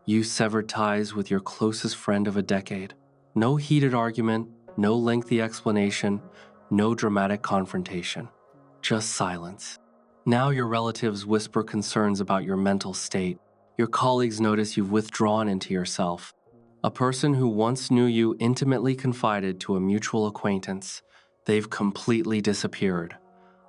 You severed ties with your closest friend of a decade. No heated argument, no lengthy explanation, no dramatic confrontation. Just silence. Now your relatives whisper concerns about your mental state. Your colleagues notice you've withdrawn into yourself. A person who once knew you intimately confided to a mutual acquaintance. They've completely disappeared.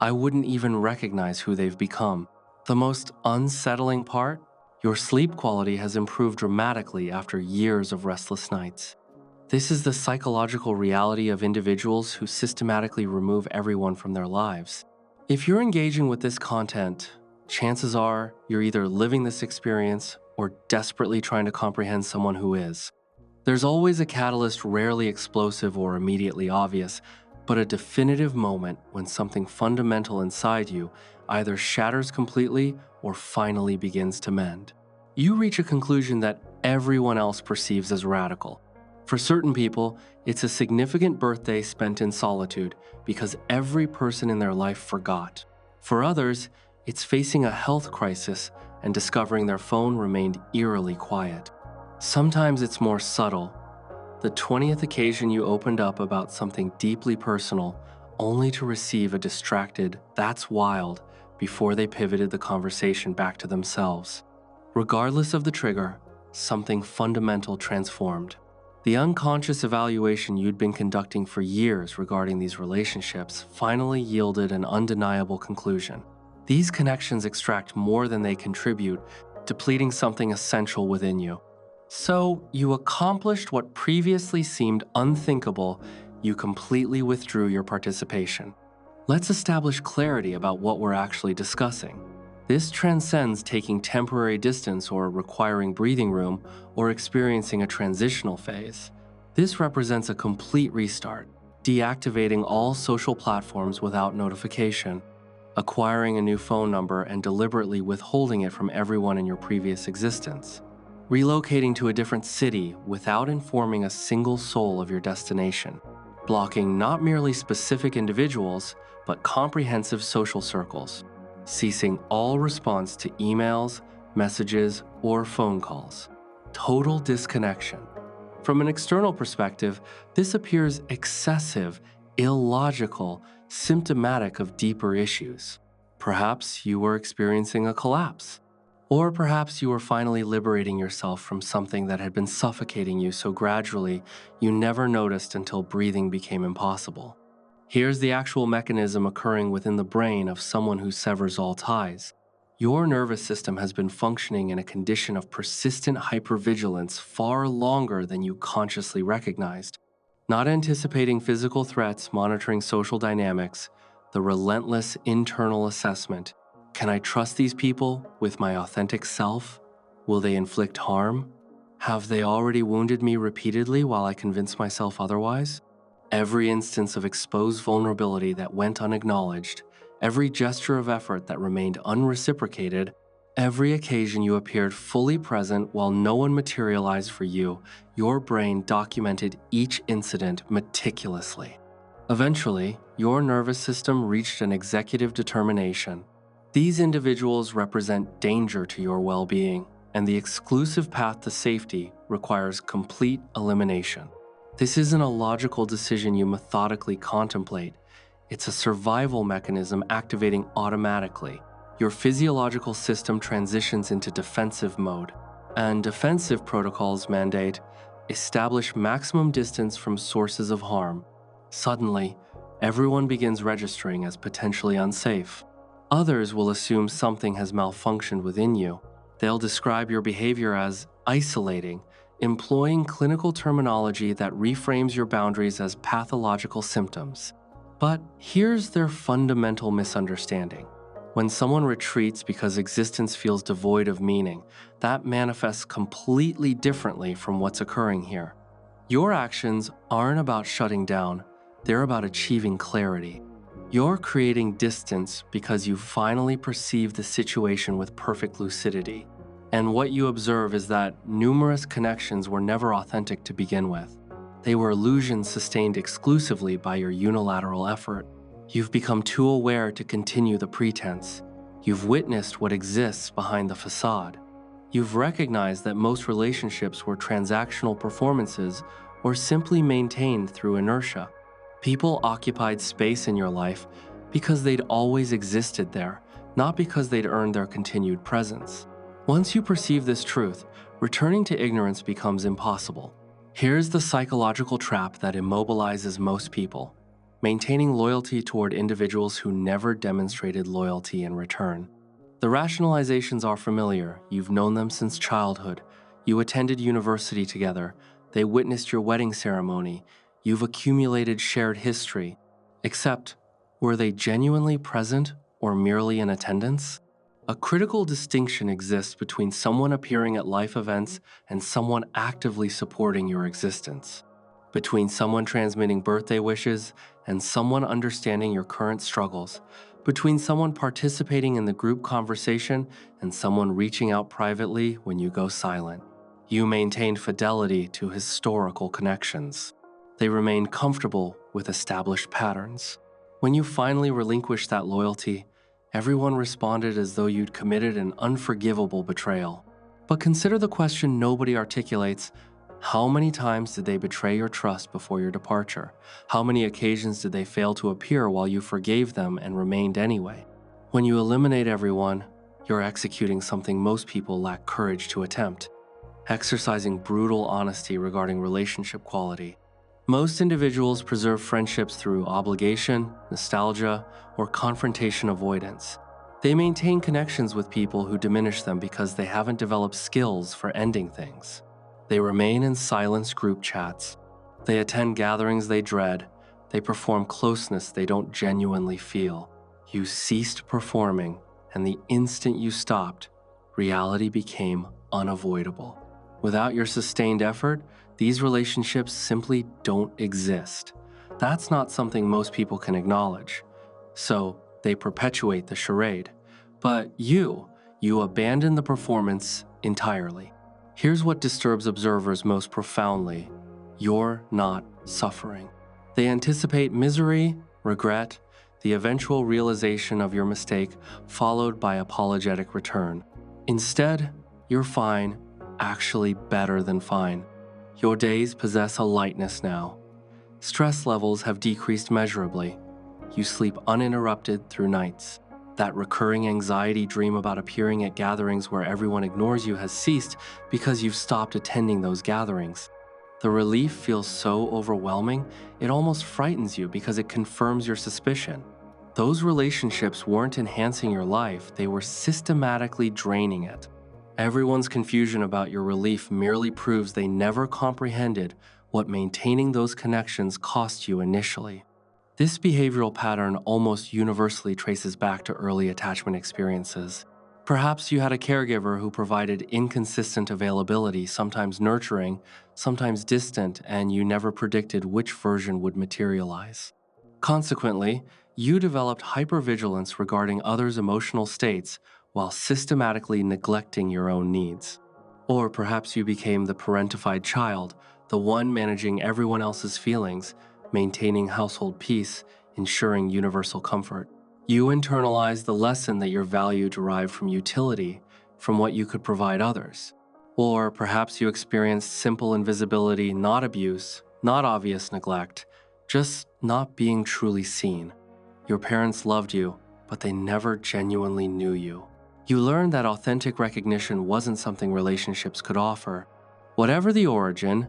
I wouldn't even recognize who they've become. The most unsettling part? Your sleep quality has improved dramatically after years of restless nights. This is the psychological reality of individuals who systematically remove everyone from their lives. If you're engaging with this content, chances are you're either living this experience or desperately trying to comprehend someone who is. There's always a catalyst, rarely explosive or immediately obvious, but a definitive moment when something fundamental inside you either shatters completely or finally begins to mend. You reach a conclusion that everyone else perceives as radical. For certain people, it's a significant birthday spent in solitude because every person in their life forgot. For others, it's facing a health crisis and discovering their phone remained eerily quiet. Sometimes it's more subtle. The 20th occasion you opened up about something deeply personal, only to receive a distracted "that's wild" before they pivoted the conversation back to themselves. Regardless of the trigger, something fundamental transformed. The unconscious evaluation you'd been conducting for years regarding these relationships finally yielded an undeniable conclusion. These connections extract more than they contribute, depleting something essential within you. So, you accomplished what previously seemed unthinkable. You completely withdrew your participation. Let's establish clarity about what we're actually discussing. This transcends taking temporary distance or requiring breathing room or experiencing a transitional phase. This represents a complete restart, deactivating all social platforms without notification, acquiring a new phone number and deliberately withholding it from everyone in your previous existence, relocating to a different city without informing a single soul of your destination, blocking not merely specific individuals, but comprehensive social circles, ceasing all response to emails, messages, or phone calls. Total disconnection. From an external perspective, this appears excessive, illogical, symptomatic of deeper issues. Perhaps you were experiencing a collapse. Or perhaps you were finally liberating yourself from something that had been suffocating you so gradually you never noticed until breathing became impossible. Here's the actual mechanism occurring within the brain of someone who severs all ties. Your nervous system has been functioning in a condition of persistent hypervigilance far longer than you consciously recognized. Not anticipating physical threats, monitoring social dynamics, the relentless internal assessment. Can I trust these people with my authentic self? Will they inflict harm? Have they already wounded me repeatedly while I convince myself otherwise? Every instance of exposed vulnerability that went unacknowledged, every gesture of effort that remained unreciprocated, every occasion you appeared fully present while no one materialized for you, your brain documented each incident meticulously. Eventually, your nervous system reached an executive determination. These individuals represent danger to your well-being, and the exclusive path to safety requires complete elimination. This isn't a logical decision you methodically contemplate. It's a survival mechanism activating automatically. Your physiological system transitions into defensive mode, and defensive protocols mandate establish maximum distance from sources of harm. Suddenly, everyone begins registering as potentially unsafe. Others will assume something has malfunctioned within you. They'll describe your behavior as isolating, employing clinical terminology that reframes your boundaries as pathological symptoms. But here's their fundamental misunderstanding. When someone retreats because existence feels devoid of meaning, that manifests completely differently from what's occurring here. Your actions aren't about shutting down, they're about achieving clarity. You're creating distance because you finally perceive the situation with perfect lucidity. And what you observe is that numerous connections were never authentic to begin with. They were illusions sustained exclusively by your unilateral effort. You've become too aware to continue the pretense. You've witnessed what exists behind the facade. You've recognized that most relationships were transactional performances or simply maintained through inertia. People occupied space in your life because they'd always existed there, not because they'd earned their continued presence. Once you perceive this truth, returning to ignorance becomes impossible. Here's the psychological trap that immobilizes most people: maintaining loyalty toward individuals who never demonstrated loyalty in return. The rationalizations are familiar. You've known them since childhood. You attended university together. They witnessed your wedding ceremony. You've accumulated shared history. Except, were they genuinely present or merely in attendance? A critical distinction exists between someone appearing at life events and someone actively supporting your existence. Between someone transmitting birthday wishes and someone understanding your current struggles. Between someone participating in the group conversation and someone reaching out privately when you go silent. You maintained fidelity to historical connections. They remained comfortable with established patterns. When you finally relinquished that loyalty, everyone responded as though you'd committed an unforgivable betrayal. But consider the question nobody articulates: how many times did they betray your trust before your departure? How many occasions did they fail to appear while you forgave them and remained anyway? When you eliminate everyone, you're executing something most people lack courage to attempt: exercising brutal honesty regarding relationship quality. Most individuals preserve friendships through obligation, nostalgia, or confrontation avoidance. They maintain connections with people who diminish them because they haven't developed skills for ending things. They remain in silenced group chats. They attend gatherings they dread. They perform closeness they don't genuinely feel. You ceased performing, and the instant you stopped, reality became unavoidable. Without your sustained effort, these relationships simply don't exist. That's not something most people can acknowledge. So they perpetuate the charade. But you abandon the performance entirely. Here's what disturbs observers most profoundly: you're not suffering. They anticipate misery, regret, the eventual realization of your mistake, followed by apologetic return. Instead, you're fine, actually better than fine. Your days possess a lightness now. Stress levels have decreased measurably. You sleep uninterrupted through nights. That recurring anxiety dream about appearing at gatherings where everyone ignores you has ceased because you've stopped attending those gatherings. The relief feels so overwhelming, it almost frightens you because it confirms your suspicion. Those relationships weren't enhancing your life, they were systematically draining it. Everyone's confusion about your relief merely proves they never comprehended what maintaining those connections cost you initially. This behavioral pattern almost universally traces back to early attachment experiences. Perhaps you had a caregiver who provided inconsistent availability, sometimes nurturing, sometimes distant, and you never predicted which version would materialize. Consequently, you developed hypervigilance regarding others' emotional states while systematically neglecting your own needs. Or perhaps you became the parentified child, the one managing everyone else's feelings, maintaining household peace, ensuring universal comfort. You internalized the lesson that your value derived from utility, from what you could provide others. Or perhaps you experienced simple invisibility, not abuse, not obvious neglect, just not being truly seen. Your parents loved you, but they never genuinely knew you. You learned that authentic recognition wasn't something relationships could offer. Whatever the origin,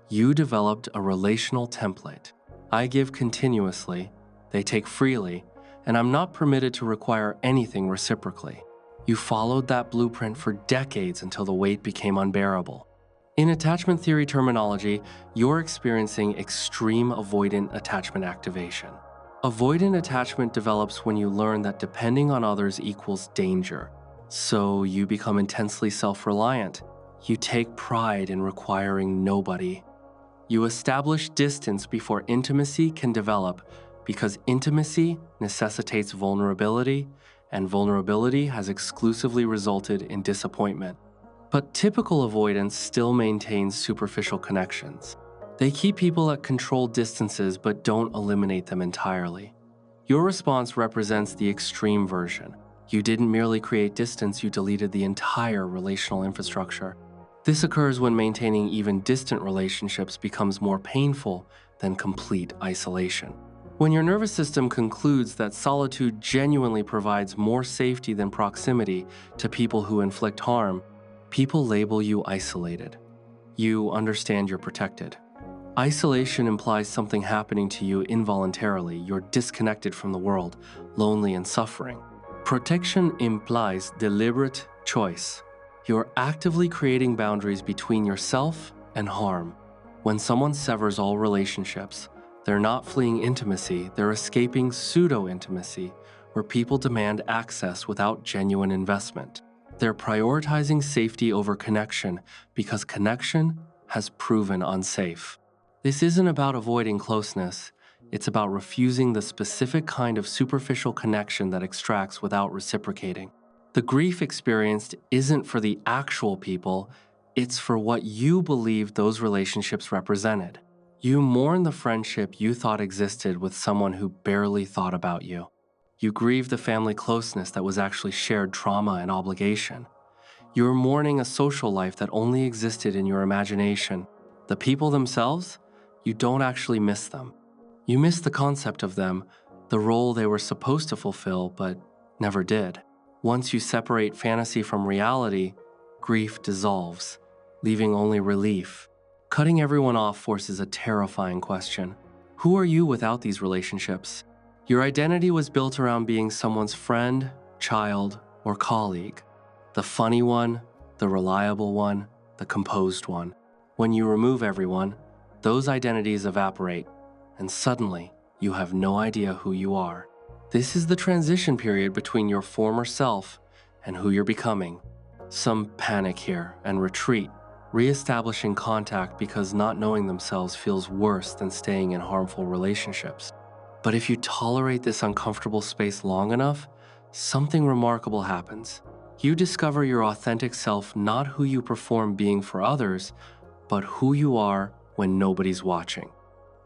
you developed a relational template. I give continuously, they take freely, and I'm not permitted to require anything reciprocally. You followed that blueprint for decades until the weight became unbearable. In attachment theory terminology, you're experiencing extreme avoidant attachment activation. Avoidant attachment develops when you learn that depending on others equals danger. So you become intensely self-reliant. You take pride in requiring nobody. You establish distance before intimacy can develop because intimacy necessitates vulnerability, and vulnerability has exclusively resulted in disappointment. But typical avoidance still maintains superficial connections. They keep people at controlled distances but don't eliminate them entirely. Your response represents the extreme version. You didn't merely create distance, you deleted the entire relational infrastructure. This occurs when maintaining even distant relationships becomes more painful than complete isolation. When your nervous system concludes that solitude genuinely provides more safety than proximity to people who inflict harm, people label you isolated. You understand you're protected. Isolation implies something happening to you involuntarily. You're disconnected from the world, lonely and suffering. Protection implies deliberate choice. You're actively creating boundaries between yourself and harm. When someone severs all relationships, they're not fleeing intimacy, they're escaping pseudo-intimacy, where people demand access without genuine investment. They're prioritizing safety over connection because connection has proven unsafe. This isn't about avoiding closeness, it's about refusing the specific kind of superficial connection that extracts without reciprocating. The grief experienced isn't for the actual people, it's for what you believed those relationships represented. You mourn the friendship you thought existed with someone who barely thought about you. You grieve the family closeness that was actually shared trauma and obligation. You're mourning a social life that only existed in your imagination. The people themselves, you don't actually miss them. You miss the concept of them, the role they were supposed to fulfill but never did. Once you separate fantasy from reality, grief dissolves, leaving only relief. Cutting everyone off forces a terrifying question. Who are you without these relationships? Your identity was built around being someone's friend, child, or colleague. The funny one, the reliable one, the composed one. When you remove everyone, those identities evaporate, and suddenly you have no idea who you are. This is the transition period between your former self and who you're becoming. Some panic here and retreat, reestablishing contact because not knowing themselves feels worse than staying in harmful relationships. But if you tolerate this uncomfortable space long enough, something remarkable happens. You discover your authentic self, not who you perform being for others, but who you are when nobody's watching.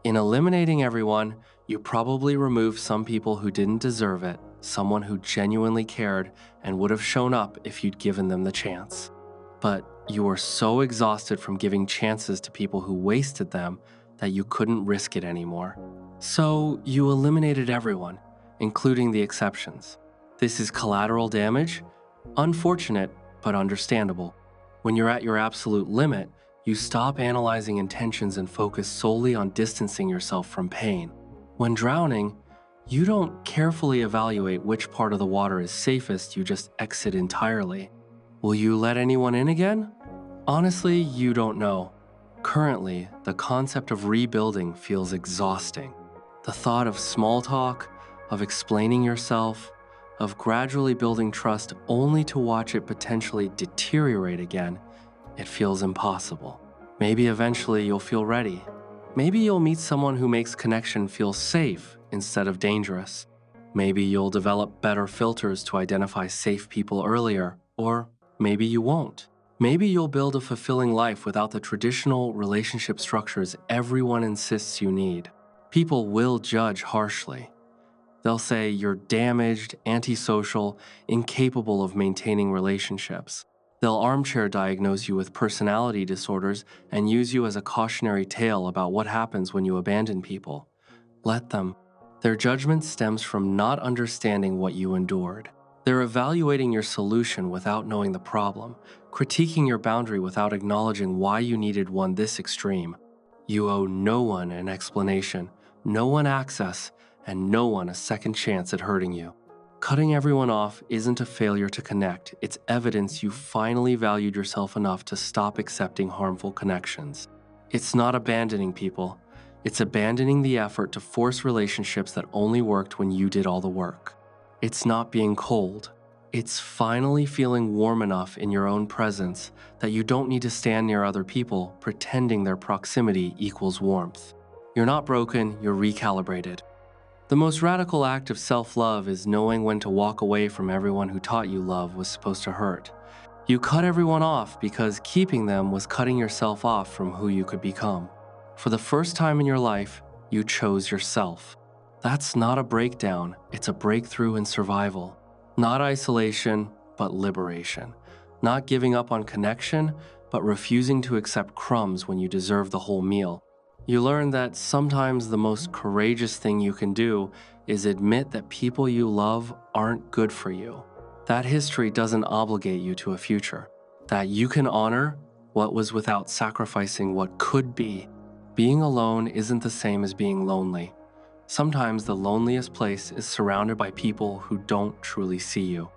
In eliminating everyone, you probably removed some people who didn't deserve it, someone who genuinely cared and would have shown up if you'd given them the chance. But you were so exhausted from giving chances to people who wasted them that you couldn't risk it anymore. So you eliminated everyone, including the exceptions. This is collateral damage? Unfortunate, but understandable. When you're at your absolute limit, you stop analyzing intentions and focus solely on distancing yourself from pain. When drowning, you don't carefully evaluate which part of the water is safest, you just exit entirely. Will you let anyone in again? Honestly, you don't know. Currently, the concept of rebuilding feels exhausting. The thought of small talk, of explaining yourself, of gradually building trust only to watch it potentially deteriorate again, it feels impossible. Maybe eventually you'll feel ready. Maybe you'll meet someone who makes connection feel safe instead of dangerous. Maybe you'll develop better filters to identify safe people earlier, or maybe you won't. Maybe you'll build a fulfilling life without the traditional relationship structures everyone insists you need. People will judge harshly. They'll say you're damaged, antisocial, incapable of maintaining relationships. They'll armchair diagnose you with personality disorders and use you as a cautionary tale about what happens when you abandon people. Let them. Their judgment stems from not understanding what you endured. They're evaluating your solution without knowing the problem, critiquing your boundary without acknowledging why you needed one this extreme. You owe no one an explanation, no one access, and no one a second chance at hurting you. Cutting everyone off isn't a failure to connect, it's evidence you finally valued yourself enough to stop accepting harmful connections. It's not abandoning people, it's abandoning the effort to force relationships that only worked when you did all the work. It's not being cold, it's finally feeling warm enough in your own presence that you don't need to stand near other people pretending their proximity equals warmth. You're not broken, you're recalibrated. The most radical act of self-love is knowing when to walk away from everyone who taught you love was supposed to hurt. You cut everyone off because keeping them was cutting yourself off from who you could become. For the first time in your life, you chose yourself. That's not a breakdown, it's a breakthrough in survival. Not isolation, but liberation. Not giving up on connection, but refusing to accept crumbs when you deserve the whole meal. You learn that sometimes the most courageous thing you can do is admit that people you love aren't good for you. That history doesn't obligate you to a future. That you can honor what was without sacrificing what could be. Being alone isn't the same as being lonely. Sometimes the loneliest place is surrounded by people who don't truly see you.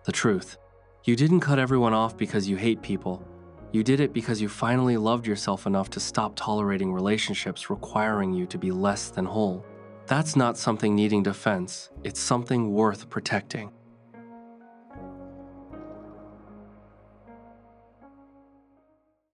The truth. You didn't cut everyone off because you hate people. You did it because you finally loved yourself enough to stop tolerating relationships requiring you to be less than whole. That's not something needing defense, it's something worth protecting.